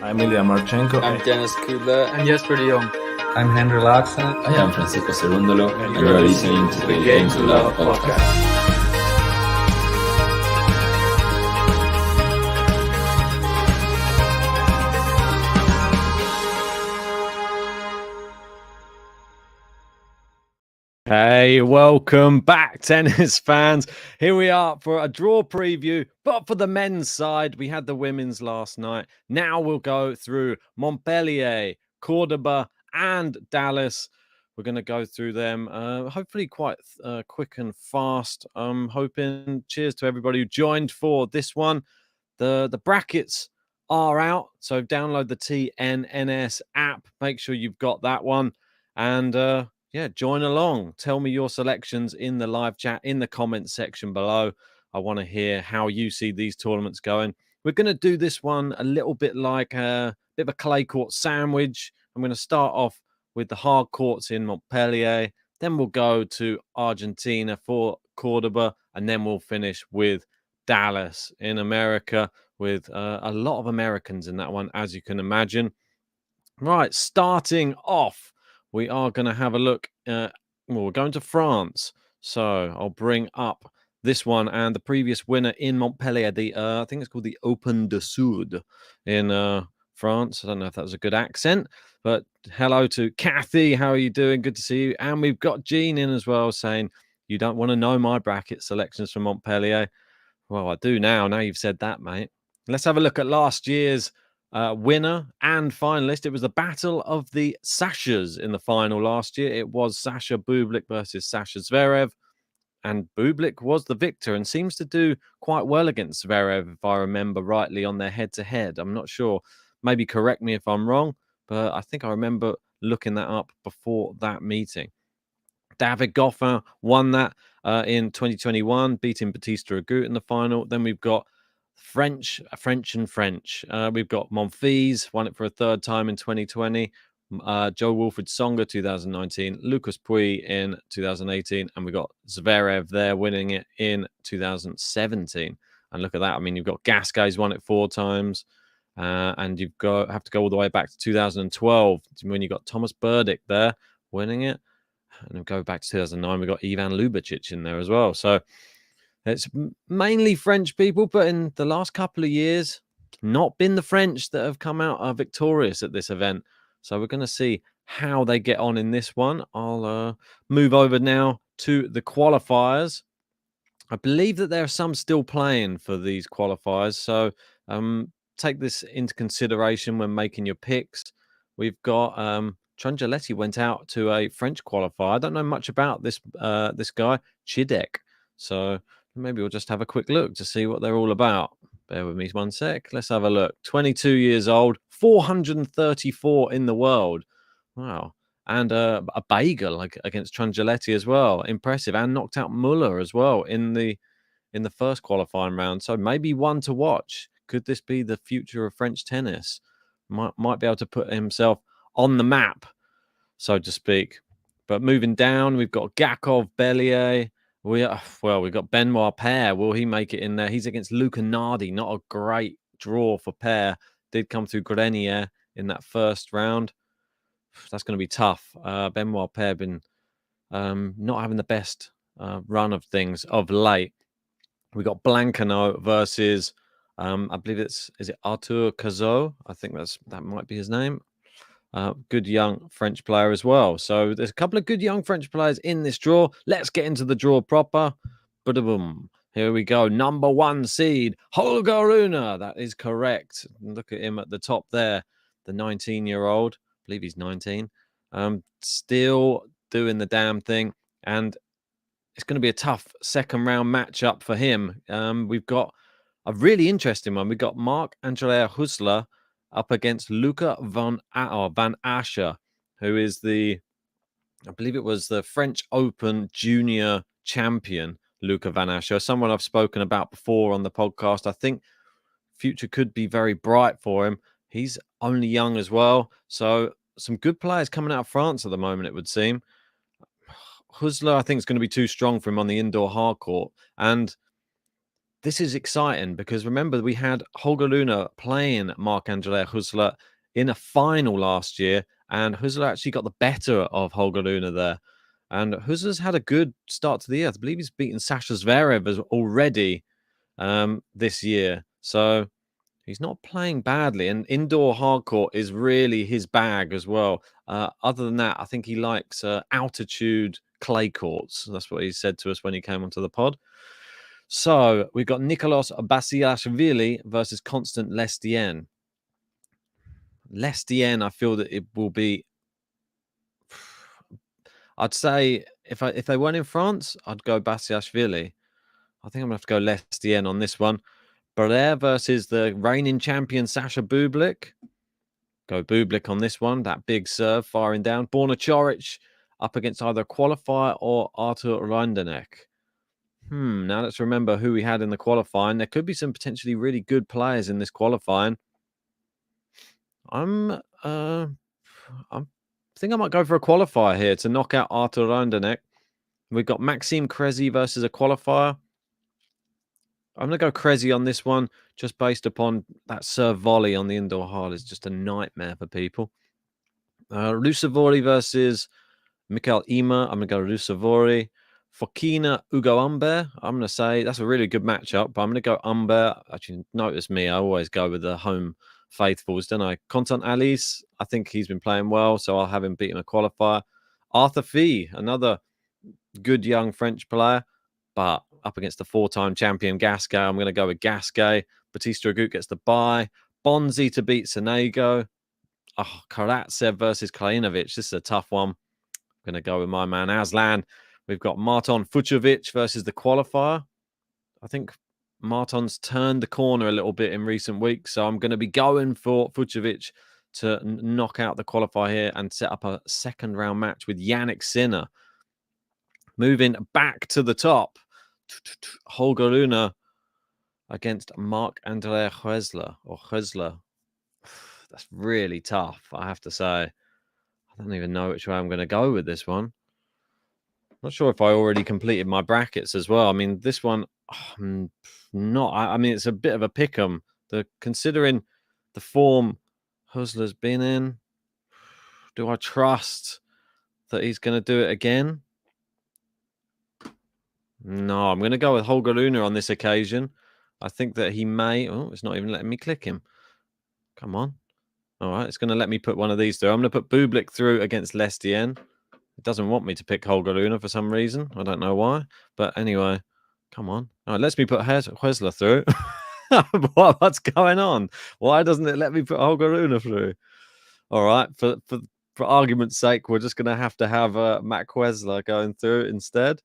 I'm Ilya Marchenko. I'm Dennis Kudla. I'm Jesper de Jong. I'm Henry Laakson. I am Francisco Cerundolo, and you are listening to the Game to Love podcast. Hey, welcome back, tennis fans. Here we are for a draw preview, but for the men's side, we had the women's last night. Now we'll go through Montpellier, Cordoba, and Dallas. We're going to go through them, hopefully quite quick and fast. I'm hoping. Cheers to everybody who joined for this one. The brackets are out, so download the TNNS app. Make sure you've got that one, and yeah, join along. Tell me your selections in the live chat, in the comments section below. I want to hear how you see these tournaments going. We're going to do this one a little bit like a bit of a clay court sandwich. I'm going to start off with the hard courts in Montpellier. Then we'll go to Argentina for Cordoba. And then we'll finish with Dallas in America with a lot of Americans in that one, as you can imagine. Right, starting off. We are going to have a look. We're going to France. So I'll bring up this one and the previous winner in Montpellier. I think it's called the Open du Sud in France. I don't know if that was a good accent, but hello to Kathy. How are you doing? Good to see you. And we've got Jean in as well saying, you don't want to know my bracket selections from Montpellier. Well, I do now. Now you've said that, mate. Let's have a look at last year's winner and finalist. It was the battle of the Sashas in the final last year. It was Sasha Bublik versus Sasha Zverev, and Bublik was the victor and seems to do quite well against Zverev, if I remember rightly, on their head-to-head. I'm not sure. Maybe correct me if I'm wrong, but I think I remember looking that up before that meeting. David Goffin won that in 2021, beating Batista Agut in the final. Then we've got French. We've got Monfils, won it for a third time in 2020. Joe Wilfried Songa, 2019. Lucas Pouille in 2018. And we got Zverev there winning it in 2017. And look at that. I mean, you've got Gasquet's won it 4 times. And have to go all the way back to 2012 when you got Thomas Berdych there winning it. And then go back to 2009. We've got Ivan Lubicic in there as well. So it's mainly French people, but in the last couple of years, not been the French that have come out victorious at this event. So we're going to see how they get on in this one. I'll move over now to the qualifiers. I believe that there are some still playing for these qualifiers. So take this into consideration when making your picks. We've got Trungelliti went out to a French qualifier. I don't know much about this guy, Chidek. So maybe we'll just have a quick look to see what they're all about. Bear with me one sec. Let's have a look. 22 years old, 434 in the world. Wow. And a bagel against Trungelliti as well. Impressive. And knocked out Muller as well in the first qualifying round. So maybe one to watch. Could this be the future of French tennis? Might be able to put himself on the map, so to speak. But moving down, we've got Gakov, Bellier. We've got Benoit Paire. Will he make it in there? He's against Luca Nardi. Not a great draw for Paire. Did come through Grenier in that first round. That's going to be tough. Benoit Paire been not having the best run of things of late. We got Blancano versus I believe is it Arthur Cazot? I think that might be his name. Good young French player as well. So there's a couple of good young French players in this draw. Let's get into the draw proper. Ba-da-boom. Here we go. Number 1 seed, Holger Rune. That is correct. Look at him at the top there. The 19-year-old. I believe he's 19. Still doing the damn thing. And it's going to be a tough second round matchup for him. We've got a really interesting one. We've got Marc-André Hussler up against Luca van Asscher, who is I believe it was the French Open junior champion, Luca van Asscher, someone I've spoken about before on the podcast. I think future could be very bright for him. He's only young as well. So some good players coming out of France at the moment, it would seem. Hussler, I think, is going to be too strong for him on the indoor hard court. And this is exciting because remember we had Holger Rune playing Marc-André Huesler in a final last year, and Huesler actually got the better of Holger Rune there. And Huesler's had a good start to the year. I believe he's beaten Sasha Zverev already this year. So he's not playing badly. And indoor hardcourt is really his bag as well. Other than that, I think he likes altitude clay courts. That's what he said to us when he came onto the pod. So we've got Nicolas Basilashvili versus Constant Lestienne. Lestienne, I feel that it will be. I'd say if they weren't in France, I'd go Basilashvili. I think I'm gonna have to go Lestienne on this one. Barrère versus the reigning champion Sasha Bublik. Go Bublik on this one. That big serve firing down. Borna Coric up against either qualifier or Artur Rinderknecht. Now let's remember who we had in the qualifying. There could be some potentially really good players in this qualifying. I think I might go for a qualifier here to knock out Artur Rinderknecht. We've got Maxime Cressy versus a qualifier. I'm going to go Cressy on this one, just based upon that serve volley on the indoor hard is just a nightmare for people. Rusevori versus Mikael Ymer. I'm going to go Rusevori. Fokina Ugo Humbert. I'm going to say that's a really good matchup, but I'm going to go Humbert. Actually, notice me. I always go with the home faithfuls, don't I? Contant Alice, I think he's been playing well, so I'll have him beating a qualifier. Arthur Fee, another good young French player, but up against the four-time champion Gasquet, I'm going to go with Gasquet. Batista Agut gets the bye. Bonzi to beat Sonego. Oh, Karatsev versus Krajinovic. This is a tough one. I'm going to go with my man Aslan. We've got Marton Fucsovics versus the qualifier. I think Marton's turned the corner a little bit in recent weeks, so I'm going to be going for Fucsovics to knock out the qualifier here and set up a second-round match with Yannick Sinner. Moving back to the top, Holger Rune against Marc-André Huesler. That's really tough, I have to say. I don't even know which way I'm going to go with this one. Not sure if I already completed my brackets as well. I mean, this one, I mean, it's a bit of a pick'em. Considering the form Huesler's been in, do I trust that he's going to do it again? No, I'm going to go with Holger Rune on this occasion. I think that he may. Oh, it's not even letting me click him. Come on. All right, it's going to let me put one of these through. I'm going to put Bublik through against Lestienne. It doesn't want me to pick Holger Rune for some reason. I don't know why. But anyway, come on. All right, lets me put Huesler through. What's going on? Why doesn't it let me put Holger Rune through? All right, for argument's sake, we're just going to have Mac Huesler going through instead.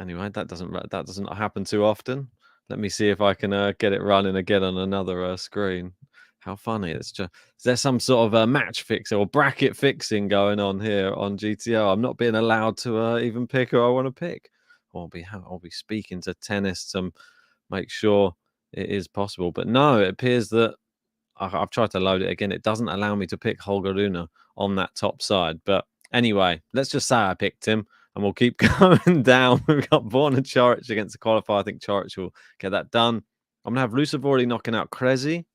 Anyway, that doesn't happen too often. Let me see if I can get it running again on another screen. How funny. Is there some sort of a match fixing or bracket fixing going on here on GTL? I'm not being allowed to even pick who I want to pick. I'll be speaking to tennis to make sure it is possible. But no, it appears that I've tried to load it again. It doesn't allow me to pick Holger Rune on that top side. But anyway, let's just say I picked him. And we'll keep going down. We've got Borna Coric against the qualifier. I think Coric will get that done. I'm going to have Rusevori knocking out Cressy.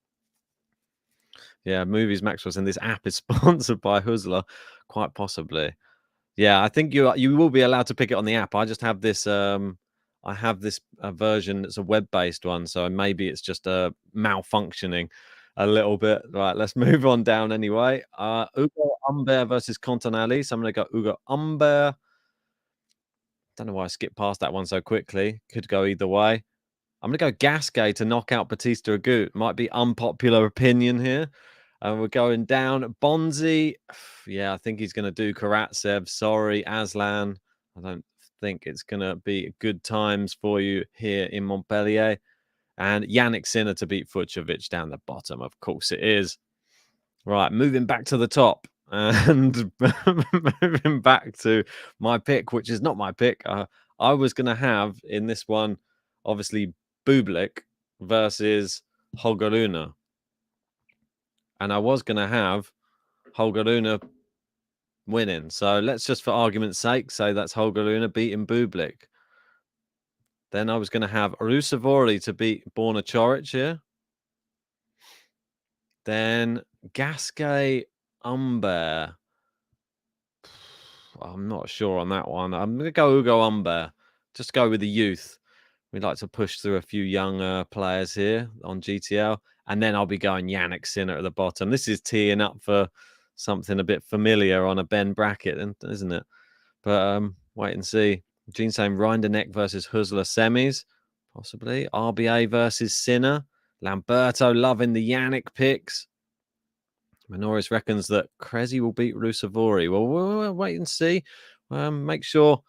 Yeah, Movies Maxwell's, and this app is sponsored by Huesler, quite possibly. Yeah, I think you will be allowed to pick it on the app. I just have this. I have this version that's a web-based one, so maybe it's just malfunctioning a little bit. Right, let's move on down anyway. Ugo Humbert versus Contanelli. So I'm going to go Ugo Humbert. Don't know why I skipped past that one so quickly. Could go either way. I'm going to go Gasquet to knock out Batista Agut. Might be unpopular opinion here. And we're going down. Bonzi. Yeah, I think he's going to do Karatsev. Sorry, Aslan. I don't think it's going to be good times for you here in Montpellier. And Yannick Sinner to beat Fucsovics down the bottom. Of course it is. Right, moving back to the top. And moving back to my pick, which is not my pick. I was going to have in this one, obviously, Bublik versus Holger Rune. And I was going to have Holger Rune winning. So let's just, for argument's sake, say that's Holger Rune beating Bublik. Then I was going to have Rusevori to beat Borna Choric here. Then Gasquet Humbert. I'm not sure on that one. I'm going to go Hugo Humbert. Just go with the youth. We'd like to push through a few young players here on GTL. And then I'll be going Yannick Sinner at the bottom. This is teeing up for something a bit familiar on a Ben bracket, isn't it? But wait and see. Gene saying Rinderneck versus Husler semis, possibly. RBA versus Sinner. Lamberto loving the Yannick picks. Minoris reckons that Crezi will beat Rusevori. Well, we'll wait and see. Make sure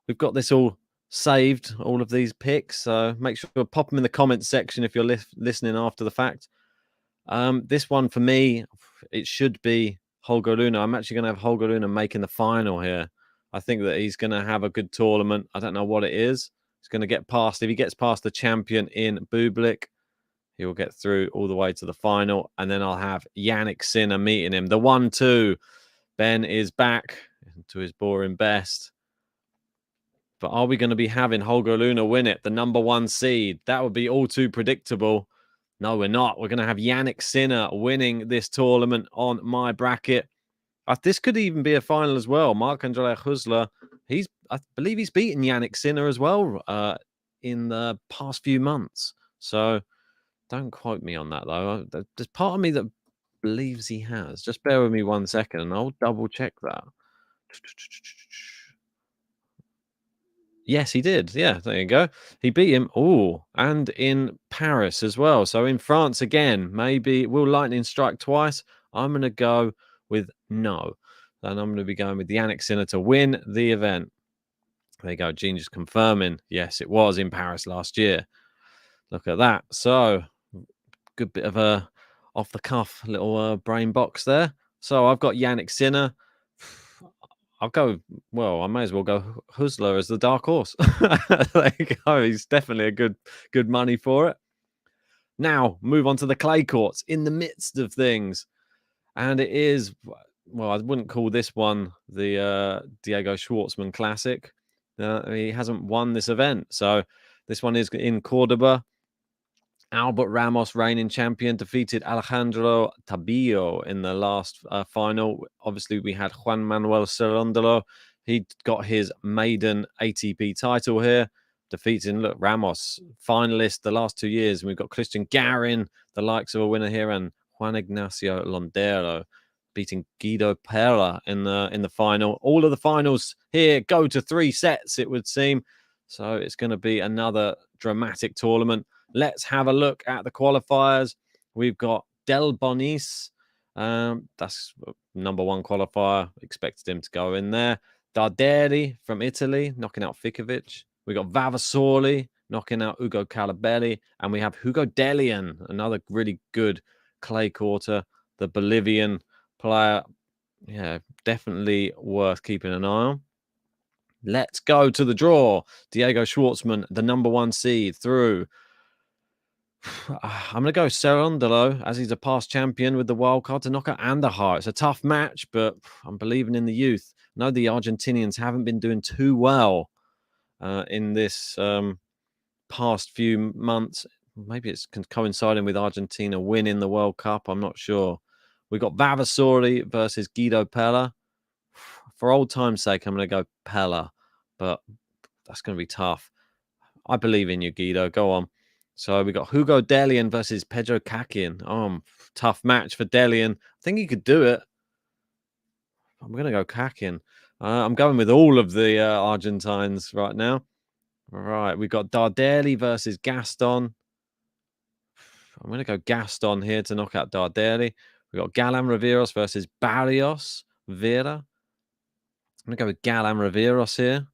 we've got this all saved, all of these picks. So make sure to pop them in the comments section if you're listening after the fact. This one for me, it should be Holger Rune. I'm actually going to have Holger Rune making the final here. I think that he's going to have a good tournament. I don't know what it is. He's going to get past. If he gets past the champion in Bublik, he will get through all the way to the final. And then I'll have Yannick Sinner meeting him. The 1-2. Ben is back to his boring best. But are we going to be having Holger Rune win it, the number 1 seed? That would be all too predictable. No, we're not. We're going to have Yannick Sinner winning this tournament on my bracket. This could even be a final as well. Marc-André Husler, I believe he's beaten Yannick Sinner as well in the past few months. So don't quote me on that, though. There's part of me that believes he has. Just bear with me 1 second and I'll double check that. Yes, he did. Yeah, there you go. He beat him. Oh, and in Paris as well. So in France again, maybe will lightning strike twice? I'm going to go with no. And I'm going to be going with Yannick Sinner to win the event. There you go. Gene just confirming. Yes, it was in Paris last year. Look at that. So good bit of a off the cuff little brain box there. So I've got Yannick Sinner. I'll go, well, I may as well go Husler as the dark horse. There you go. He's definitely a good money for it. Now, move on to the clay courts in the midst of things. And it is, well, I wouldn't call this one the Diego Schwartzman Classic. He hasn't won this event. So this one is in Cordoba. Albert Ramos, reigning champion, defeated Alejandro Tabillo in the last final. Obviously, we had Juan Manuel Cerundolo. He got his maiden ATP title here, defeating, look, Ramos, finalist the last 2 years. And we've got Christian Garin, the likes of a winner here, and Juan Ignacio Londero beating Guido Pella in the final. All of the finals here go to 3 sets, it would seem. So it's going to be another dramatic tournament. Let's have a look at the qualifiers. We've got Del Bonis. That's number 1 qualifier. Expected him to go in there. Darderi from Italy, knocking out Fikovic. We got Vavasoli, knocking out Ugo Calabelli. And we have Hugo Delian, another really good clay quarter. The Bolivian player. Yeah, definitely worth keeping an eye on. Let's go to the draw. Diego Schwartzman, the number 1 seed, through. I'm going to go Cerundolo, as he's a past champion, with the wild card to knock out Andahar. It's a tough match, but I'm believing in the youth. I know the Argentinians haven't been doing too well in this past few months. Maybe it's coinciding with Argentina winning the World Cup. I'm not sure. We've got Vavasori versus Guido Pella. For old time's sake, I'm going to go Pella, but that's going to be tough. I believe in you, Guido. Go on. So we got Hugo Delian versus Pedro Kakin. Tough match for Delian. I think he could do it. I'm going to go Kakin. I'm going with all of the Argentines right now. All right, we've got Darderi versus Gaston. I'm going to go Gaston here to knock out Darderi. We've got Galan Riveros versus Barrios Vera. I'm going to go with Galan Riveros here.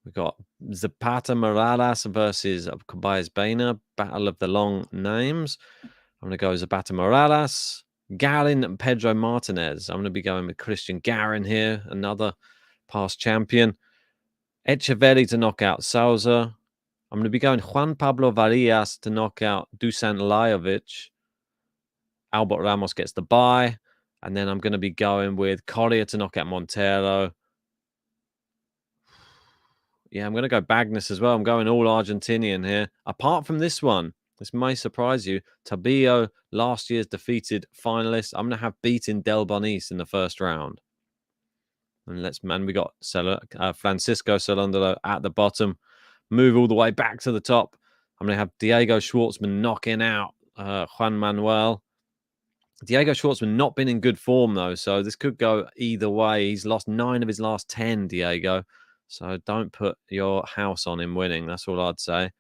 We've got Zapata Morales versus Kobayas Baina. Battle of the long names. I'm going to go Zapata Morales. Garin and Pedro Martinez. I'm going to be going with Christian Garin here. Another past champion. Echeverri to knock out Souza. I'm going to be going Juan Pablo Varillas to knock out Dusan Lajovic. Albert Ramos gets the bye. And then I'm going to be going with Correa to knock out Montero. Yeah, I'm going to go Bagnis as well. I'm going all Argentinian here. Apart from this one, this may surprise you. Tabio, last year's defeated finalist. I'm going to have beaten Del Bonis in the first round. And we got Francisco Solondolo at the bottom. Move all the way back to the top. I'm going to have Diego Schwartzman knocking out Juan Manuel. Diego Schwartzman not been in good form, though, so this could go either way. He's lost 9 of his last 10, Diego. So don't put your house on him winning. That's all I'd say. I'm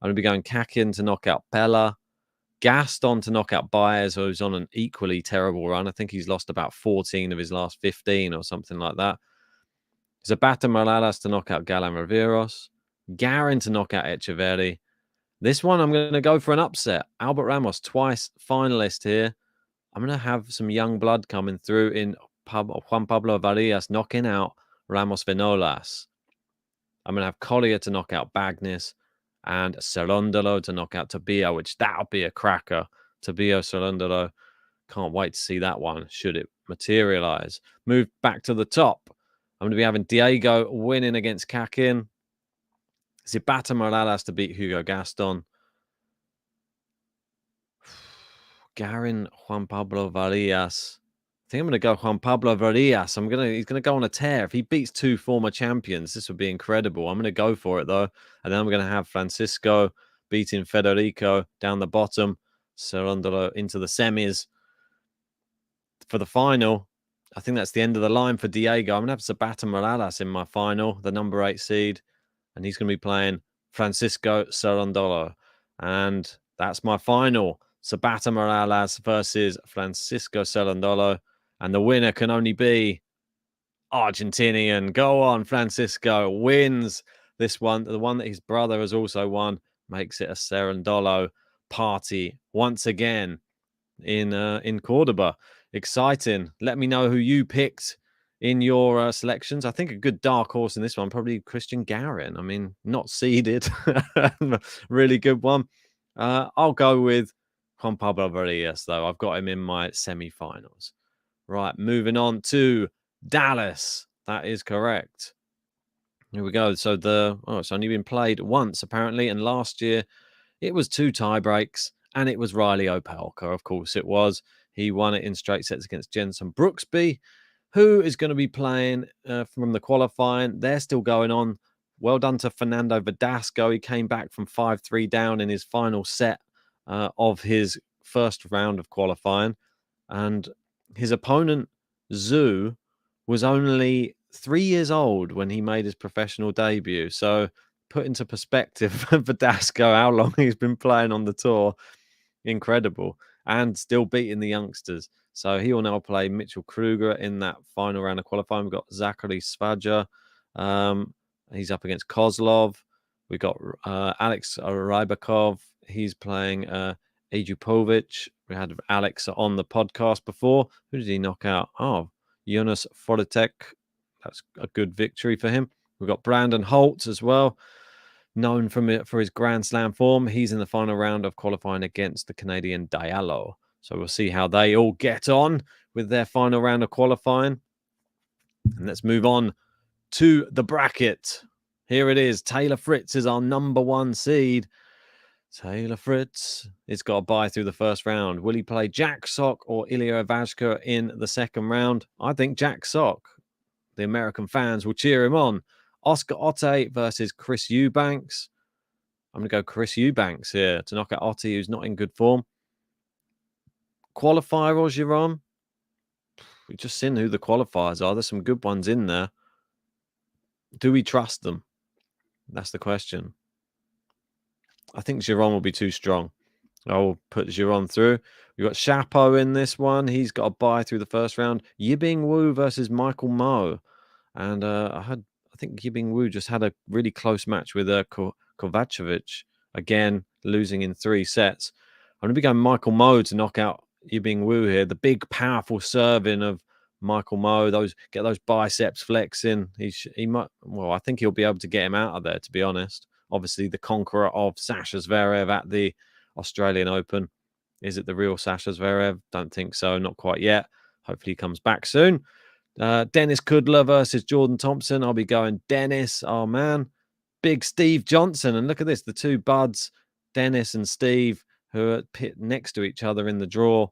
going to be going Kakin to knock out Pella. Gaston to knock out Baez, who's on an equally terrible run. I think he's lost about 14 of his last 15 or something like that. Zapata Morales to knock out Galan Riveros. Garin to knock out Echeverri. This one, I'm going to go for an upset. Albert Ramos, twice finalist here. I'm going to have some young blood coming through in Juan Pablo Varillas knocking out Ramos Vinolas. I'm going to have Collier to knock out Bagnis and Cerondolo to knock out Tabio, which that'll be a cracker. Tabio, Cerondolo. Can't wait to see that one, should it materialize. Move back to the top. I'm going to be having Diego winning against Kakin. Zapata Morales to beat Hugo Gaston. Garin Juan Pablo Varillas. I think I'm going to go Juan Pablo Varillas. He's going to go on a tear. If he beats 2 former champions, this would be incredible. I'm going to go for it, though. And then I'm going to have Francisco beating Federico down the bottom. Cerondolo into the semis. For the final, I think that's the end of the line for Diego. I'm going to have Zapata Morales in my final, the number 8 seed. And he's going to be playing Francisco Cerondolo. And that's my final. Zapata Morales versus Francisco Cerondolo. And the winner can only be Argentinian. Go on, Francisco wins this one. The one that his brother has also won makes it a Cerondolo party once again in Cordoba. Exciting. Let me know who you picked in your selections. I think a good dark horse in this one, probably Christian Garin. I mean, not seeded. Really good one. I'll go with Juan Pablo Varillas, though. I've got him in my semi-finals. Right, moving on to Dallas. That is correct. Here we go. So it's only been played once, apparently. And last year, it was 2 tie breaks. And it was Riley Opelka, of course it was. He won it in straight sets against Jenson Brooksby, who is going to be playing from the qualifying. They're still going on. Well done to Fernando Verdasco. He came back from 5-3 down in his final set of his first round of qualifying. And his opponent, Zhu, was only 3 years old when he made his professional debut. So put into perspective for Verdasco how long he's been playing on the tour. Incredible. And still beating the youngsters. So he will now play Mitchell Kruger in that final round of qualifying. We've got Zachary Svaja. He's up against Kozlov. We've got Alex Rybakov. He's playing Ajupovic. We had Alex on the podcast before. Who did he knock out? Oh, Jonas Forotek. That's a good victory for him. We've got Brandon Holt as well, known for his Grand Slam form. He's in the final round of qualifying against the Canadian Diallo. So we'll see how they all get on with their final round of qualifying. And let's move on to the bracket. Here it is. Taylor Fritz is our number 1 seed. Taylor Fritz has got a bye through the first round. Will he play Jack Sock or Ilya Ivashka in the second round? I think Jack Sock. The American fans will cheer him on. Oscar Otte versus Chris Eubanks. I'm going to go Chris Eubanks here to knock out Otte, who's not in good form. Qualifier or Giron? We've just seen who the qualifiers are. There's some good ones in there. Do we trust them? That's the question. I think Giron will be too strong. I'll put Giron through. We've got Chapeau in this one. He's got a bye through the first round. Yibing Wu versus Michael Moe. And I think Yibing Wu just had a really close match with Kovacevic. Again, losing in 3 sets. I'm going to be going Michael Moe to knock out Yibing Wu here. The big, powerful serving of Michael Moe. Get those biceps flexing. He might. Well, I think he'll be able to get him out of there, to be honest. Obviously, the conqueror of Sasha Zverev at the Australian Open. Is it the real Sasha Zverev? Don't think so. Not quite yet. Hopefully he comes back soon. Dennis Kudla versus Jordan Thompson. I'll be going Dennis, our man. big Steve Johnson. And look at this, the two buds, Dennis and Steve, who are pit next to each other in the draw,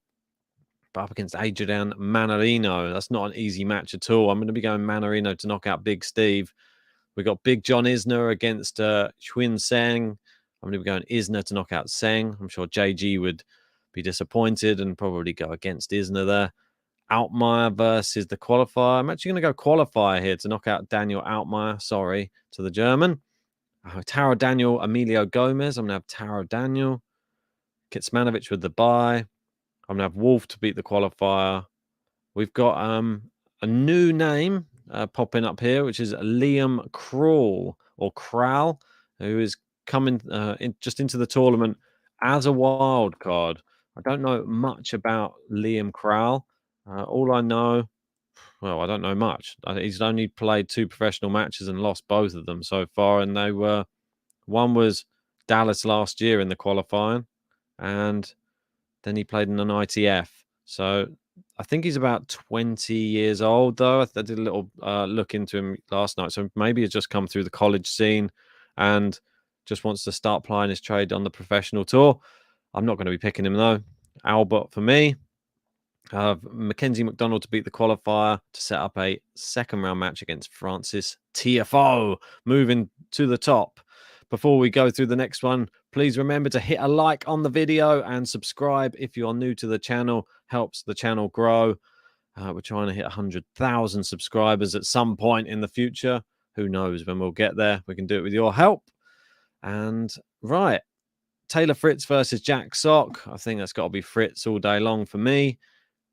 but up against Adrian Manarino. That's not an easy match at all. I'm going to be going Manarino to knock out Big Steve. We've got Big John Isner against Xuan Seng. I'm going to be going Isner to knock out Seng. I'm sure JG would be disappointed and probably go against Isner there. Altmaier versus the qualifier. I'm actually going to go qualifier here to knock out Daniel Altmaier. Sorry to the German. Taro Daniel, Emilio Gomez. I'm going to have Taro Daniel. Kitsmanovic with the bye. I'm going to have Wolf to beat the qualifier. We've got a new name popping up here, which is Liam Krall or Kral, who is coming just into the tournament as a wild card. I don't know much about Liam Kral. All I know, well, I don't know much. He's only played 2 professional matches and lost both of them so far. And they were, one was Dallas last year in the qualifying, and then he played in an ITF. So I think he's about 20 years old, though. I did a little look into him last night. So maybe he's just come through the college scene and just wants to start plying his trade on the professional tour. I'm not going to be picking him, though. Albert for me. Mackenzie McDonald to beat the qualifier to set up a second round match against Francis Tiafoe, moving to the top. Before we go through the next one, please remember to hit a like on the video and subscribe if you're new to the channel. Helps the channel grow. We're trying to hit 100,000 subscribers at some point in the future. Who knows when we'll get there? We can do it with your help. And right, Taylor Fritz versus Jack Sock. I think that's got to be Fritz all day long for me.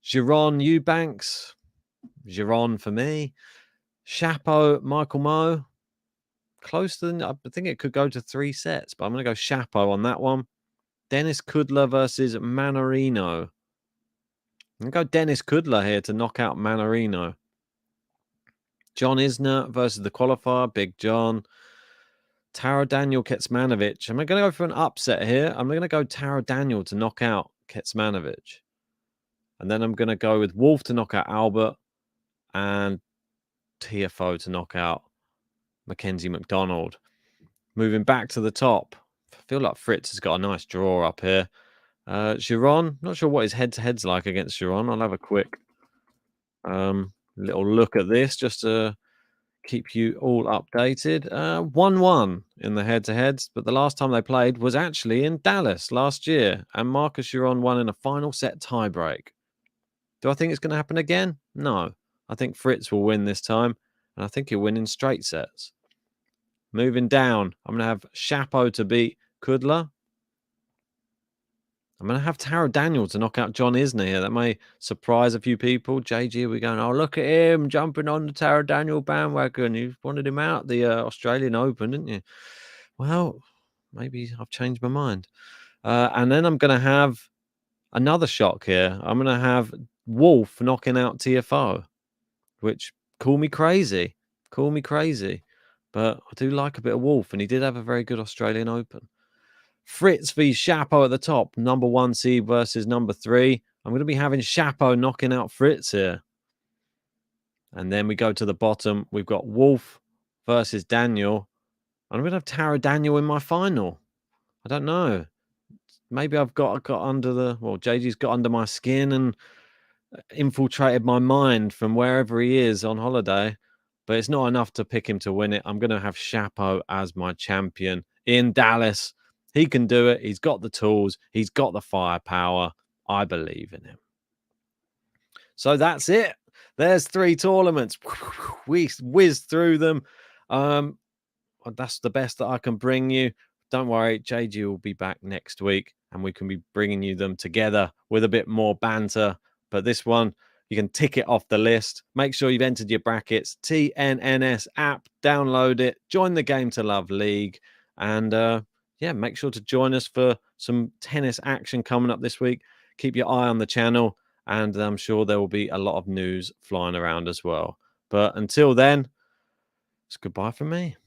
Giron Eubanks. Giron for me. Chapeau Michael Moe. Close to, I think it could go to 3 sets, but I'm going to go Chapeau on that one. Dennis Kudler versus Manarino. I'm going to go Dennis Kudler here to knock out Manarino. John Isner versus the qualifier, Big John. Taro Daniel Kecmanovic. Am I going to go for an upset here? I'm going to go Taro Daniel to knock out Kecmanovic. And then I'm going to go with Wolf to knock out Albert and Tiafoe to knock out Mackenzie McDonald. Moving back to the top. I feel like Fritz has got a nice draw up here. Giron, not sure what his head-to-head's like against Giron. I'll have a quick little look at this just to keep you all updated. 1-1 in the head-to-heads, but the last time they played was actually in Dallas last year, and Marcus Giron won in a final set tiebreak. Do I think it's going to happen again? No. I think Fritz will win this time, and I think he'll win in straight sets. Moving down, I'm going to have Chapeau to beat Kudler. I'm going to have Taro Daniel to knock out John Isner here. That may surprise a few people. JG, we're going, oh, look at him jumping on the Taro Daniel bandwagon. You wanted him out the Australian Open, didn't you? Well, maybe I've changed my mind. And then I'm going to have another shock here. I'm going to have Wolf knocking out Tiafoe, which, call me crazy. Call me crazy. But I do like a bit of Wolf, and he did have a very good Australian Open. Fritz v Chapeau at the top, number 1 seed versus number 3. I'm going to be having Chapeau knocking out Fritz here. And then we go to the bottom. We've got Wolf versus Daniel. I'm going to have Taro Daniel in my final. I don't know. Maybe I've got under the... Well, JG's got under my skin and infiltrated my mind from wherever he is on holiday. But it's not enough to pick him to win it. I'm going to have Chapeau as my champion in Dallas. He can do it. He's got the tools. He's got the firepower. I believe in him. So that's it. There's 3 tournaments. We whizzed through them. That's the best that I can bring you. Don't worry. JG will be back next week, and we can be bringing you them together with a bit more banter. But this one, you can tick it off the list. Make sure you've entered your brackets. TNNS app. Download it. Join the Game to Love League. And yeah, make sure to join us for some tennis action coming up this week. Keep your eye on the channel, and I'm sure there will be a lot of news flying around as well. But until then, it's goodbye from me.